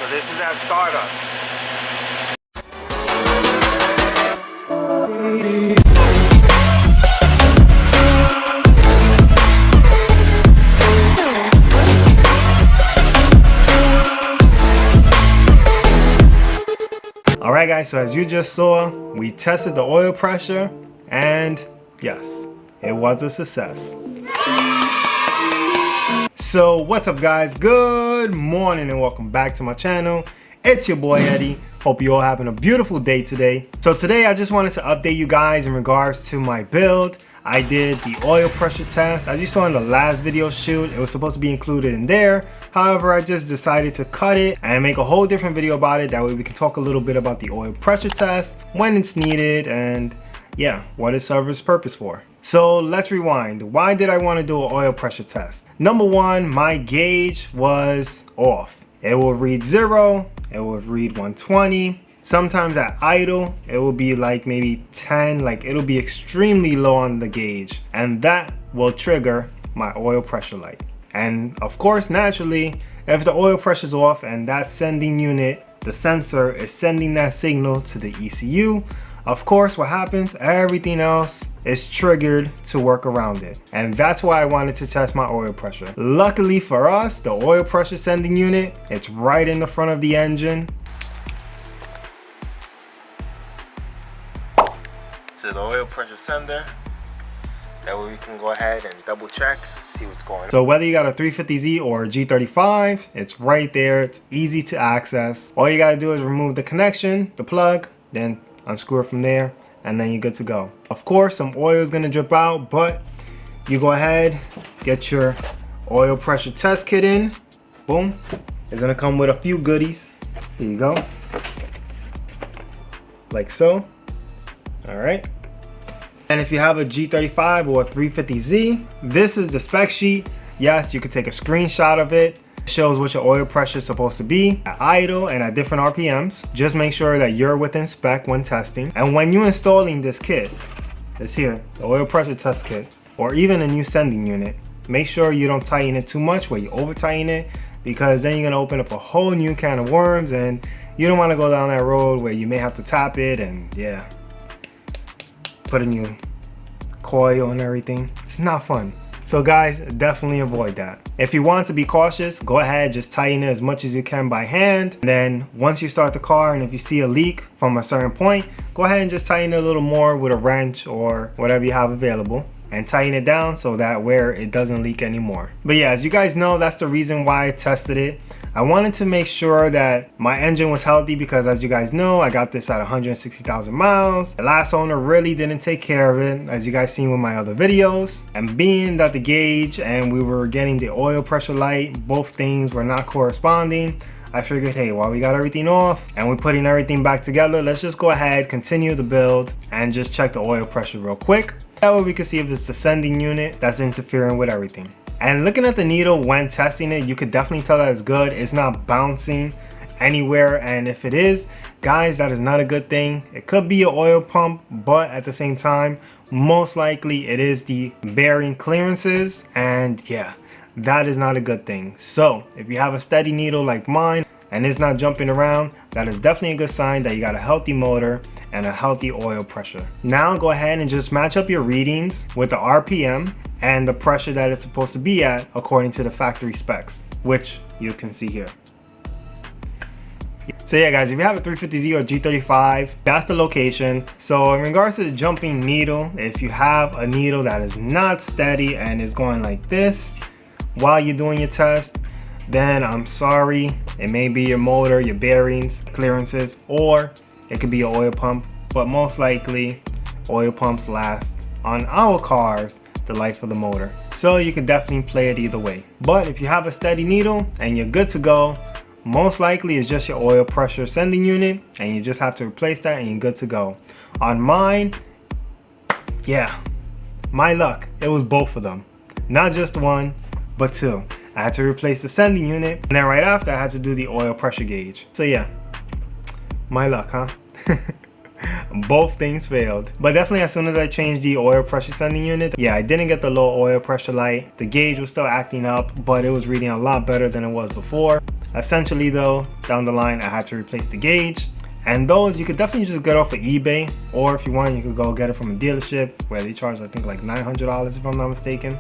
So this is that startup. Alright guys, so as you just saw, we tested the oil pressure and yes, it was a success. So what's up guys, good morning and welcome back to my channel. It's your boy Eddie. Hope you all having a beautiful day today. So today I just wanted to update you guys in regards to my build. I did the oil pressure test. As you saw in the last video shoot, it was supposed to be included in there. However, I just decided to cut it and make a whole different video about it. That way we can talk a little bit about the oil pressure test, when it's needed, and yeah, what it serves its purpose for. So let's rewind. Why did I want to do an oil pressure test? Number one, my gauge was off. It will read 0, it will read 120. Sometimes at idle, it will be like maybe 10, like it'll be extremely low on the gauge. And that will trigger my oil pressure light. And of course, naturally, if the oil pressure is off and that sending unit, the sensor is sending that signal to the ECU, of course, what happens? Everything else is triggered to work around it. And that's why I wanted to test my oil pressure. Luckily for us, the oil pressure sending unit, it's right in the front of the engine. To the oil pressure sender. That way we can go ahead and double check, see what's going on. So whether you got a 350z or a G35, it's right there. It's easy to access. All you gotta do is remove the connection, the plug, then unscrew it from there, and then you're good to go. Of course, some oil is gonna drip out, but you go ahead, get your oil pressure test kit in. Boom. It's gonna come with a few goodies. Here you go. Like so. All right. And if you have a G35 or a 350Z, this is the spec sheet. Yes, you can take a screenshot of it. It shows what your oil pressure is supposed to be at idle and at different RPMs. Just make sure that you're within spec when testing. And when you're installing this kit, this here, the oil pressure test kit, or even a new sending unit, make sure you don't tighten it too much where you over tighten it, because then you're gonna open up a whole new can of worms and you don't wanna go down that road where you may have to tap it and yeah, put a new coil and everything. It's not fun. So guys, definitely avoid that. If you want to be cautious, go ahead, just tighten it as much as you can by hand. And then once you start the car and if you see a leak from a certain point, go ahead and just tighten it a little more with a wrench or whatever you have available, and tighten it down so that where it doesn't leak anymore. But yeah, as you guys know, that's the reason why I tested it. I wanted to make sure that my engine was healthy because as you guys know, I got this at 160,000 miles. The last owner really didn't take care of it, as you guys seen with my other videos. And being that the gauge and we were getting the oil pressure light, both things were not corresponding, I figured, hey, while we got everything off and we're putting everything back together, let's just go ahead, continue the build and just check the oil pressure real quick. That way we can see if it's the sending unit that's interfering with everything. And looking at the needle when testing it, you could definitely tell that it's good. It's not bouncing anywhere, and if it is, guys, that is not a good thing. It could be an oil pump, but at the same time, most likely it is the bearing clearances, and yeah, that is not a good thing. So if you have a steady needle like mine and it's not jumping around, that is definitely a good sign that you got a healthy motor and a healthy oil pressure. Now go ahead and just match up your readings with the RPM and the pressure that it's supposed to be at according to the factory specs, which you can see here. So yeah guys, if you have a 350Z or G35, that's the location. So in regards to the jumping needle, if you have a needle that is not steady and is going like this while you're doing your test, then I'm sorry, it may be your motor, your bearings, clearances, or it could be your oil pump, but most likely oil pumps last on our cars the life of the motor. So you can definitely play it either way. But if you have a steady needle and you're good to go, most likely it's just your oil pressure sending unit and you just have to replace that and you're good to go. On mine, yeah, my luck, it was both of them. Not just one, but two. I had to replace the sending unit and then right after I had to do the oil pressure gauge. So yeah, my luck, huh? Both things failed. But definitely as soon as I changed the oil pressure sending unit, yeah, I didn't get the low oil pressure light. The gauge was still acting up, but it was reading a lot better than it was before. Essentially though, down the line I had to replace the gauge. And those you could definitely just get off of eBay, or if you want you could go get it from a dealership where they charge I think like $900 if I'm not mistaken.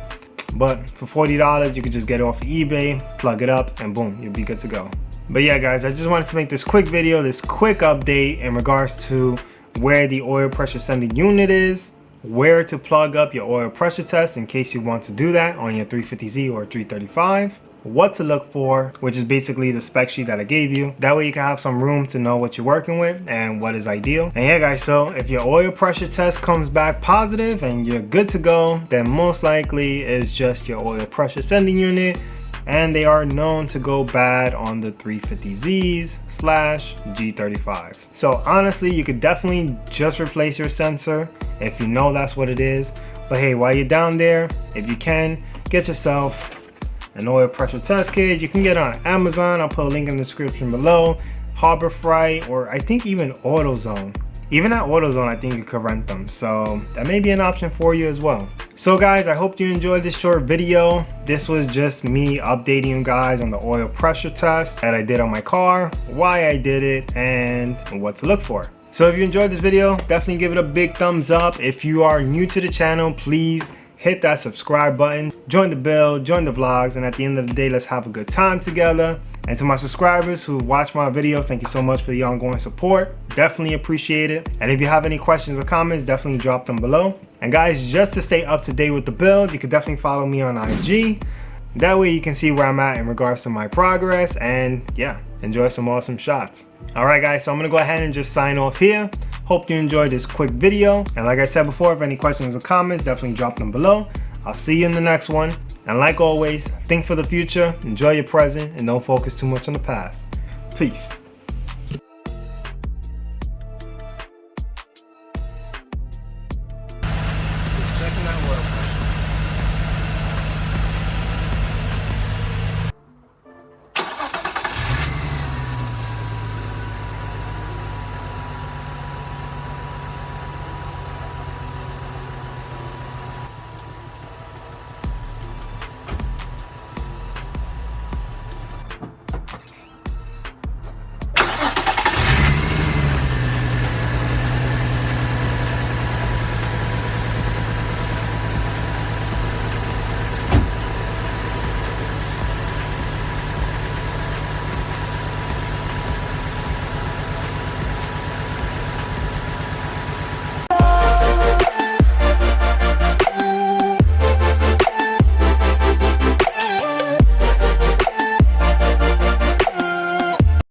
But for $40 you could just get it off of eBay, plug it up, and boom, you'll be good to go. But yeah guys, I just wanted to make this quick video, this quick update in regards to where the oil pressure sending unit is, where to plug up your oil pressure test in case you want to do that on your 350Z or 335, what to look for, which is basically the spec sheet that I gave you. That way you can have some room to know what you're working with and what is ideal. And yeah guys, so if your oil pressure test comes back positive and you're good to go, then most likely it's just your oil pressure sending unit, and they are known to go bad on the 350Zs / G35s. So honestly, you could definitely just replace your sensor if you know that's what it is. But hey, while you're down there, if you can, get yourself an oil pressure test kit. You can get it on Amazon. I'll put a link in the description below. Harbor Freight, or I think even AutoZone. Even at AutoZone, I think you could rent them. So that may be an option for you as well. So guys, I hope you enjoyed this short video. This was just me updating you guys on the oil pressure test that I did on my car, why I did it, and what to look for. So if you enjoyed this video, definitely give it a big thumbs up. If you are new to the channel, please hit that subscribe button, join the bell, join the vlogs, and at the end of the day, let's have a good time together. And to my subscribers who watch my videos, thank you so much for the ongoing support. Definitely appreciate it. And if you have any questions or comments, definitely drop them below. And guys, just to stay up to date with the build, you can definitely follow me on IG. That way you can see where I'm at in regards to my progress, and yeah, enjoy some awesome shots. All right guys, so I'm gonna go ahead and just sign off here. Hope you enjoyed this quick video. And like I said before, if any questions or comments, definitely drop them below. I'll see you in the next one. And like always, think for the future, enjoy your present, and don't focus too much on the past. Peace.